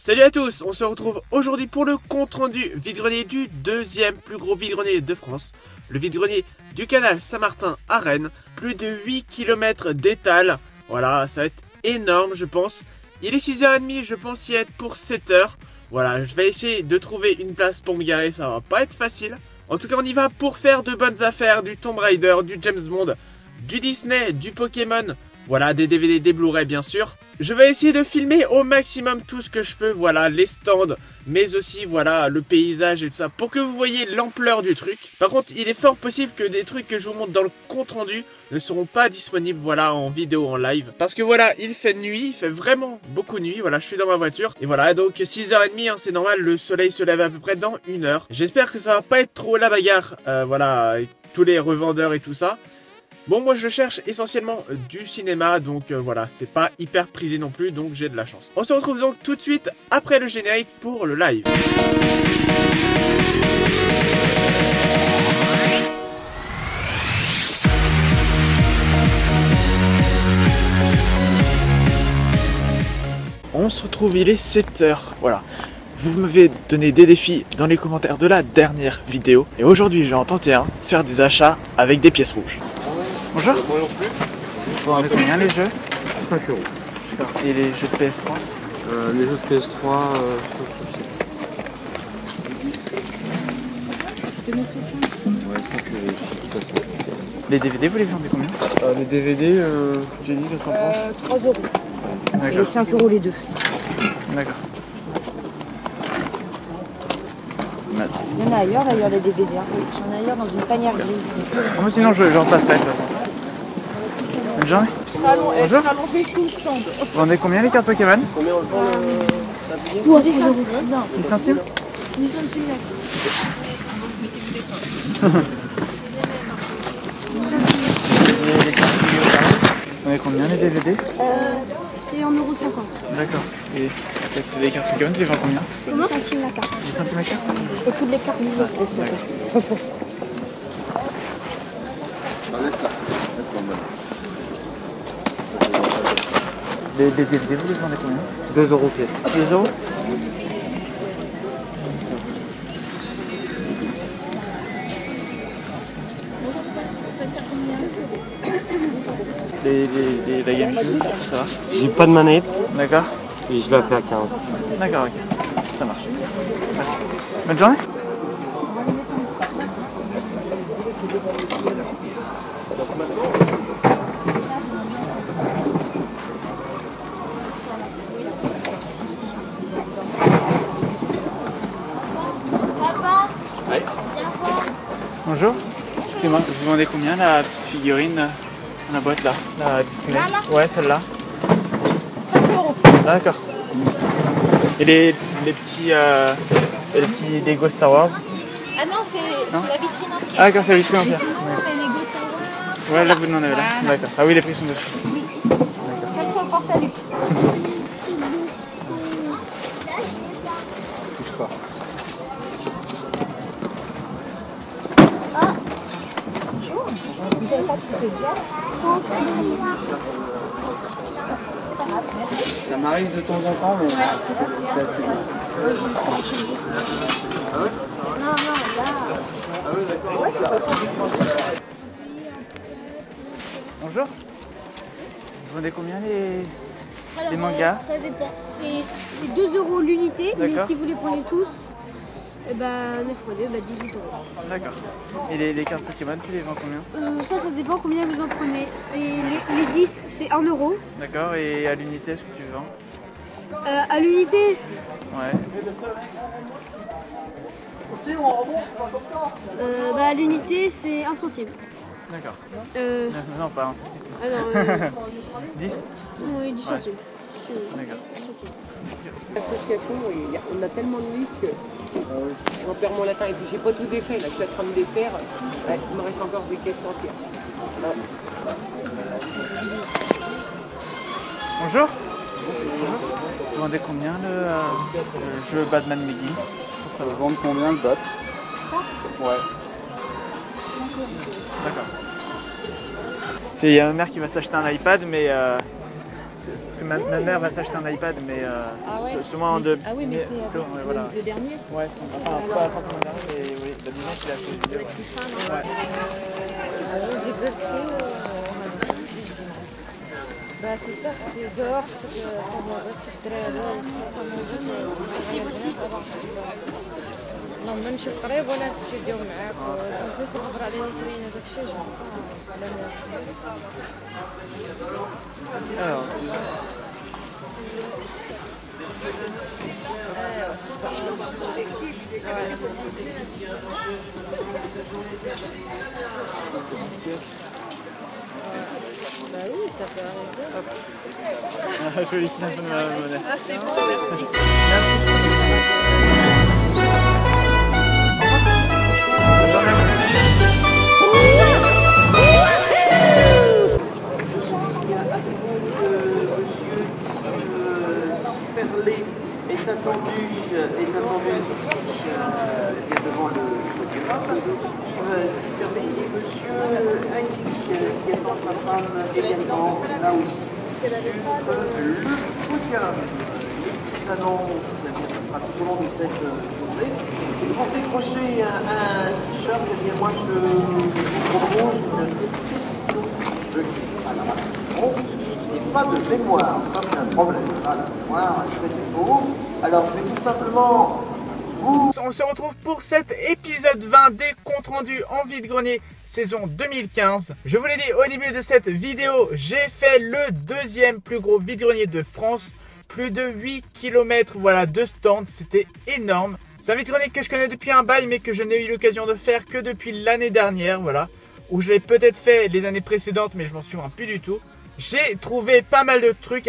Salut à tous, on se retrouve aujourd'hui pour le compte rendu vide-grenier du deuxième plus gros vide-grenier de France. Le vide-grenier du canal Saint-Martin à Rennes. Plus de 8 km d'étal. Voilà, ça va être énorme je pense. Il est 6h30, je pense y être pour 7h. Voilà, je vais essayer de trouver une place pour me garer, ça va pas être facile. En tout cas, on y va pour faire de bonnes affaires, du Tomb Raider, du James Bond, du Disney, du Pokémon. Voilà, des DVD, des Blu-ray bien sûr. Je vais essayer de filmer au maximum tout ce que je peux, voilà, les stands, mais aussi, voilà, le paysage et tout ça, pour que vous voyez l'ampleur du truc. Par contre, il est fort possible que des trucs que je vous montre dans le compte rendu ne seront pas disponibles, voilà, en vidéo, en live. Parce que voilà, il fait nuit, il fait vraiment beaucoup nuit, voilà, je suis dans ma voiture. Et voilà, donc 6h30, hein, c'est normal, le soleil se lève à peu près dans 1 heure. J'espère que ça va pas être trop la bagarre, voilà, avec tous les revendeurs et tout ça. Bon, moi je cherche essentiellement du cinéma, donc voilà, c'est pas hyper prisé non plus, donc j'ai de la chance. On se retrouve donc tout de suite après le générique pour le live. On se retrouve, il est 7h, voilà. Vous m'avez donné des défis dans les commentaires de la dernière vidéo, et aujourd'hui je vais en tenter un, faire des achats avec des pièces rouges. Bonjour. Moi non plus. Vous vendez combien les jeux? 5 €. Et les jeux de PS3? Les jeux de PS3, ouais, 5 € de toute façon. Les DVD, vous les vendez combien? Les DVD, j'ai dit 3 €. Et 5 € les deux. D'accord. Il y en a ailleurs d'ailleurs des DVD. Hein. J'en ai ailleurs dans une panière grise. Ah, moi sinon je repasserai de toute façon. Bonne journée. Bonjour. Vous vendez combien les cartes Pokémon? Combien on le vend Tout à 10 €. 10 centimes? 10 centimes. Les cartes Yu-Gi-Oh! Vous vendez combien les DVD? C'est 1,50 €. D'accord. Et les cartes Pokémon, tu les vends combien? 10 centimes la carte. 10 centimes la carte? Et toutes les cartes Yu-Gi-Oh! Les DVD, vous les vendez combien? 2 € pièce. 2 €? La GameCube, ça va? J'ai pas de manette D'accord. et je la fais à 15. D'accord, ok. Ça marche. Merci. Bonne journée. Ouais. Bonjour. Excusez-moi, vous demandez combien la petite figurine dans la boîte là? La Disney? Là Ouais, celle-là. 5 €. D'accord. Et les petits Lego Star Wars? Ah non, c'est la vitrine entière. Ah d'accord, c'est la vitrine entière. Les Lego Star Wars. Ouais, là vous en avez là. D'accord. Ah oui, les prix sont dessus. Oui. 400 francs, salut. Touche pas. Vous n'avez pas de poupée de gel? Ça m'arrive de temps en temps, mais c'est assez bien. Non, là. Ouais, c'est ça. Bonjour. Vous vendez combien les Alors, mangas? Ça dépend. C'est 2 € l'unité, mais D'accord. si vous les prenez tous, eh ben, 9 fois 2, 18 €. D'accord. Et les cartes Pokémon, tu les vends combien? Ça dépend combien vous en prenez. Les 10, c'est 1 €. D'accord. Et à l'unité, est-ce que tu vends? À l'unité, Ouais. à l'unité, c'est 1 centime. D'accord. Euh, Non, pas un centime. ah non, 10? oui, 10 centimes. D'accord. L'association, on a tellement de livres que j'en perds mon latin. Et puis j'ai pas tout défait, là je suis en train de défaire. Ouais, il me reste encore des caisses entières. Ouais. Bonjour. Vous vendez combien le jeu Batman Begins? Ça va vendre combien le bat? Ouais. D'accord. Il y a ma mère qui va s'acheter un iPad, mais Parce que ma mère va s'acheter un iPad, mais Ah ouais. souvent de. Ah oui, mais c'est voilà. le dernier. Ouais, enfin, pas forcément le dernier, mais oui, disons qu'il a acheté une vidéo. Ouais. Bah c'est ça, c'est dehors, c'est aussi. لما نمشي قريب ولا تمشي ديو معاك اون بليس نهضر على نسرين هذاك الشيء Alors. Bah oui, ça peut arriver. Joli qui un peu de ma monnaie. Ah c'est bon, merci. Est attendu bien devant le podium. Siferlé et monsieur Heinrich qui attend sa femme également là aussi sur le podium. Les annonces, ça sera tout au long de cette journée. Et pour décrocher un t-shirt, eh bien moi je vous propose une question à la réponse. Et pas de mémoire, ça c'est un problème. Ah, la mémoire, je fais du faux. Alors je vais tout simplement vous... On se retrouve pour cet épisode 20 des comptes rendus en vide-grenier saison 2015. Je vous l'ai dit au début de cette vidéo, j'ai fait le deuxième plus gros vide-grenier de France. Plus de 8 km voilà, de stand, c'était énorme. C'est un vide-grenier que je connais depuis un bail mais que je n'ai eu l'occasion de faire que depuis l'année dernière. Voilà, où je l'ai peut-être fait les années précédentes mais je m'en souviens plus du tout. J'ai trouvé pas mal de trucs.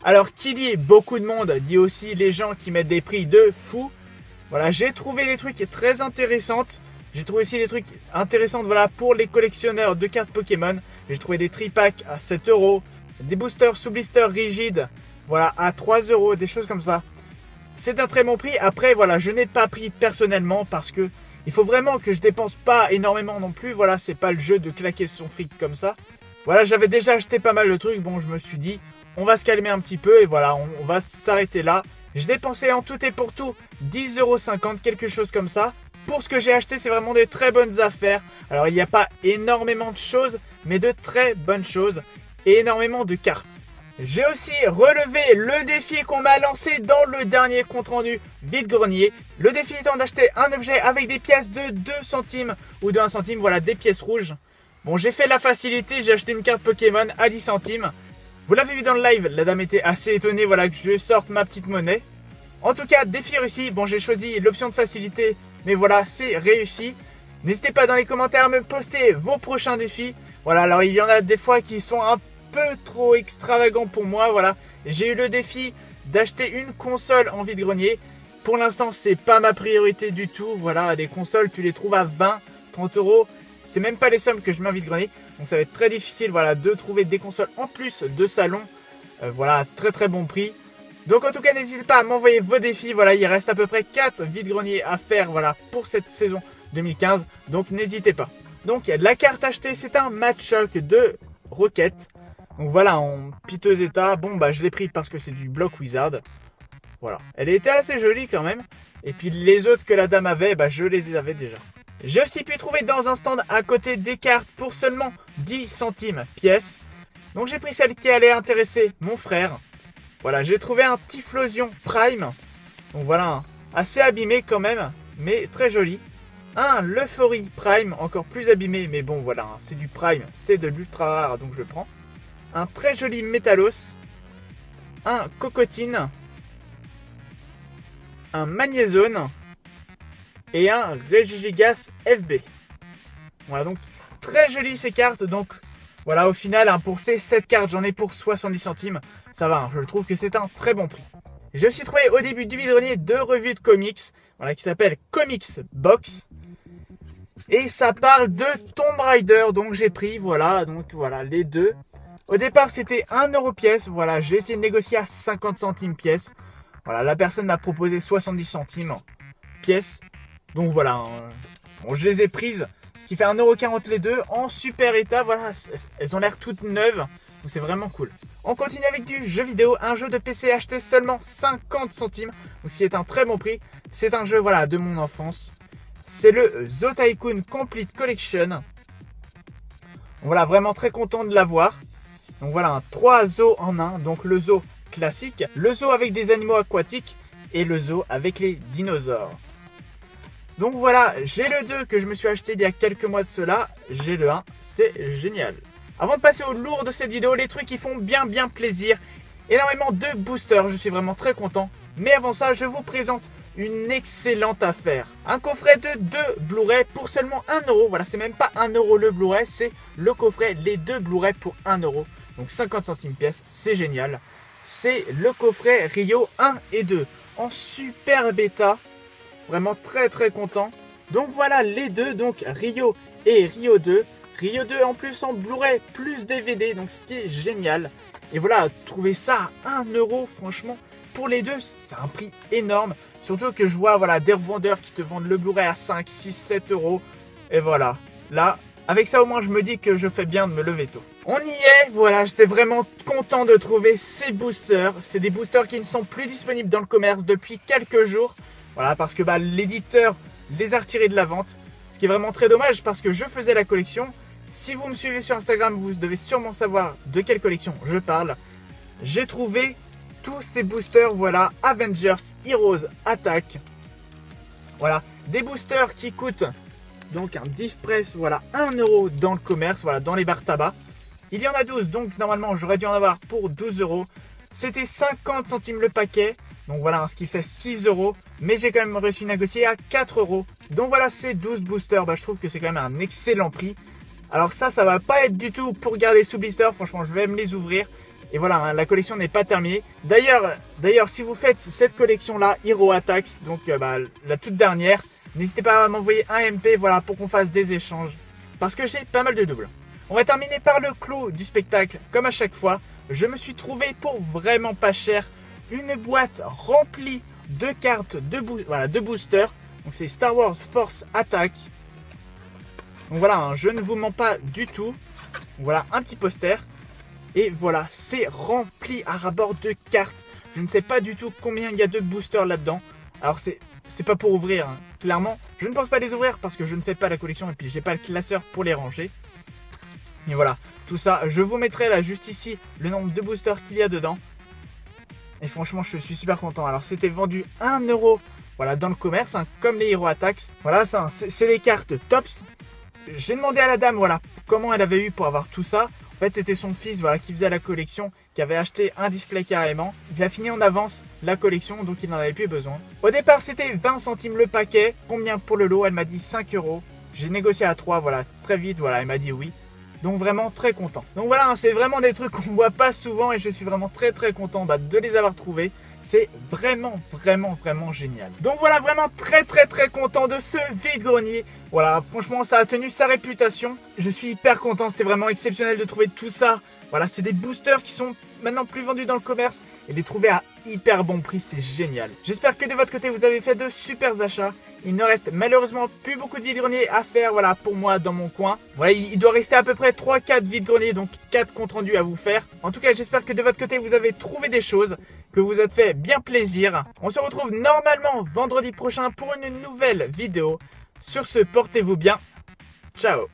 Alors qui dit beaucoup de monde dit aussi les gens qui mettent des prix de fou. Voilà, j'ai trouvé des trucs très intéressants. J'ai trouvé aussi des trucs intéressants voilà, pour les collectionneurs de cartes Pokémon. J'ai trouvé des tripacks à 7 €, des boosters sous blister rigides voilà, à 3 €, des choses comme ça. C'est un très bon prix. Après, voilà, je n'ai pas pris personnellement parce que il faut vraiment que je dépense pas énormément non plus. Voilà, c'est pas le jeu de claquer son fric comme ça. Voilà, j'avais déjà acheté pas mal de trucs. Bon, je me suis dit, on va se calmer un petit peu et voilà, on va s'arrêter là. J'ai dépensé en tout et pour tout 10,50 €, quelque chose comme ça. Pour ce que j'ai acheté, c'est vraiment des très bonnes affaires. Alors, il n'y a pas énormément de choses, mais de très bonnes choses et énormément de cartes. J'ai aussi relevé le défi qu'on m'a lancé dans le dernier compte rendu vide-grenier. Le défi étant d'acheter un objet avec des pièces de 2 centimes ou de 1 centime, voilà, des pièces rouges. Bon, j'ai fait la facilité, j'ai acheté une carte Pokémon à 10 centimes. Vous l'avez vu dans le live, la dame était assez étonnée voilà, que je sorte ma petite monnaie. En tout cas, défi réussi. Bon, j'ai choisi l'option de facilité, mais voilà, c'est réussi. N'hésitez pas dans les commentaires à me poster vos prochains défis. Voilà, alors il y en a des fois qui sont un peu trop extravagants pour moi, voilà. J'ai eu le défi d'acheter une console en vide-grenier. Pour l'instant, c'est pas ma priorité du tout. Voilà, les consoles, tu les trouves à 20, 30 €. C'est même pas les sommes que je mets en vide-grenier. Donc ça va être très difficile voilà, de trouver des consoles en plus de salon. Voilà, très très bon prix. Donc en tout cas, n'hésitez pas à m'envoyer vos défis. Voilà, il reste à peu près 4 vide-greniers à faire voilà, pour cette saison 2015. Donc n'hésitez pas. Donc la carte achetée, c'est un Machoke de Rocket. Donc voilà, en piteux état. Bon, bah je l'ai pris parce que c'est du Block Wizard. Voilà, elle était assez jolie quand même. Et puis les autres que la dame avait, bah, je les avais déjà. J'ai aussi pu trouver dans un stand à côté des cartes pour seulement 10 centimes pièce. Donc j'ai pris celle qui allait intéresser mon frère. Voilà, j'ai trouvé un Typhlosion Prime. Donc voilà, assez abîmé quand même, mais très joli. Un Leuphori Prime, encore plus abîmé, mais bon voilà, c'est du Prime, c'est de l'ultra rare, donc je le prends. Un très joli Métalos. Un Cocotine. Un Magnézone. Et un Regigigas FB. Voilà, donc très jolies ces cartes. Donc voilà, au final, hein, pour ces 7 cartes, j'en ai pour 70 centimes. Ça va, hein, je trouve que c'est un très bon prix. J'ai aussi trouvé au début du vide-grenier 2 revues de comics. Voilà, qui s'appellent Comics Box. Et ça parle de Tomb Raider. Donc j'ai pris, voilà, donc voilà, les deux. Au départ, c'était 1 € pièce. Voilà, j'ai essayé de négocier à 50 centimes pièce. Voilà, la personne m'a proposé 70 centimes pièce. Donc voilà, bon, je les ai prises, ce qui fait 1,40 € les deux, en super état, voilà, elles ont l'air toutes neuves, donc c'est vraiment cool. On continue avec du jeu vidéo, un jeu de PC acheté seulement 50 centimes, donc ce qui est un très bon prix. C'est un jeu voilà, de mon enfance. C'est le Zoo Tycoon Complete Collection. Voilà, vraiment très content de l'avoir. Donc voilà, 3 zoos en un, donc le zoo classique, le zoo avec des animaux aquatiques et le zoo avec les dinosaures. Donc voilà, j'ai le 2 que je me suis acheté il y a quelques mois de cela, j'ai le 1, c'est génial. Avant de passer au lourd de cette vidéo, les trucs qui font bien plaisir, énormément de boosters, je suis vraiment très content. Mais avant ça, je vous présente une excellente affaire. Un coffret de 2 Blu-ray pour seulement 1 €. Voilà, c'est même pas 1 € le Blu-ray, c'est le coffret, les 2 Blu-ray pour 1 €. Donc 50 centimes pièce, c'est génial. C'est le coffret Rio 1 et 2 en super bêta. Vraiment très content. Donc voilà les deux, donc Rio et Rio 2. Rio 2 en plus en Blu-ray plus DVD, donc ce qui est génial. Et voilà, trouver ça à 1 €, franchement, pour les deux, c'est un prix énorme. Surtout que je vois voilà, des revendeurs qui te vendent le Blu-ray à 5, 6, 7 €. Et voilà, là, avec ça au moins je me dis que je fais bien de me lever tôt. On y est, voilà, j'étais vraiment content de trouver ces boosters. C'est des boosters qui ne sont plus disponibles dans le commerce depuis quelques jours. Voilà, parce que l'éditeur les a retirés de la vente. Ce qui est vraiment très dommage parce que je faisais la collection. Si vous me suivez sur Instagram, vous devez sûrement savoir de quelle collection je parle. J'ai trouvé tous ces boosters, voilà, Avengers Heroes Attack. Voilà, des boosters qui coûtent donc un diff press, voilà, 1 € dans le commerce, voilà, dans les bars tabac. Il y en a 12, donc normalement j'aurais dû en avoir pour 12 €. C'était 50 centimes le paquet. Donc voilà, ce qui fait 6 €. Mais j'ai quand même réussi à négocier à 4 €. Donc voilà, ces 12 boosters, je trouve que c'est quand même un excellent prix. Alors ça va pas être du tout pour garder sous blister. Franchement, je vais me les ouvrir. Et voilà, hein, la collection n'est pas terminée. D'ailleurs, si vous faites cette collection-là, Hero Attacks, donc la toute dernière, n'hésitez pas à m'envoyer un MP, voilà, pour qu'on fasse des échanges. Parce que j'ai pas mal de doubles. On va terminer par le clou du spectacle. Comme à chaque fois, je me suis trouvé pour vraiment pas cher une boîte remplie de cartes de boosters. Donc c'est Star Wars Force Attack. Donc voilà, hein, je ne vous mens pas du tout. Voilà un petit poster. Et voilà, c'est rempli à ras-bord de cartes. Je ne sais pas du tout combien il y a de boosters là-dedans. Alors c'est pas pour ouvrir, hein. Clairement. Je ne pense pas les ouvrir parce que je ne fais pas la collection et puis j'ai pas le classeur pour les ranger. Et voilà, tout ça, je vous mettrai là juste ici le nombre de boosters qu'il y a dedans. Et franchement, je suis super content. Alors c'était vendu 1 € voilà, dans le commerce, hein, comme les Hero Attacks. Voilà, ça, c'est des cartes tops. J'ai demandé à la dame voilà, comment elle avait eu pour avoir tout ça. En fait, c'était son fils voilà, qui faisait la collection, qui avait acheté un display carrément. Il a fini en avance la collection, donc il n'en avait plus besoin. Au départ, c'était 20 centimes le paquet. Combien pour le lot? Elle m'a dit 5 €. J'ai négocié à 3, voilà, très vite, voilà, elle m'a dit oui. Donc vraiment très content. Donc voilà, hein, c'est vraiment des trucs qu'on voit pas souvent et je suis vraiment très content de les avoir trouvés. C'est vraiment génial. Donc voilà, vraiment très content de ce vide-grenier. Voilà, franchement, ça a tenu sa réputation. Je suis hyper content, c'était vraiment exceptionnel de trouver tout ça. Voilà, c'est des boosters qui sont maintenant plus vendus dans le commerce et les trouver à hyper bon prix, c'est génial. J'espère que de votre côté, vous avez fait de super achats. Il ne reste malheureusement plus beaucoup de vide-greniers à faire, voilà, pour moi dans mon coin. Voilà, il doit rester à peu près 3-4 vide-greniers, donc 4 comptes rendus à vous faire. En tout cas, j'espère que de votre côté, vous avez trouvé des choses, que vous êtes fait bien plaisir. On se retrouve normalement vendredi prochain pour une nouvelle vidéo. Sur ce, portez-vous bien. Ciao.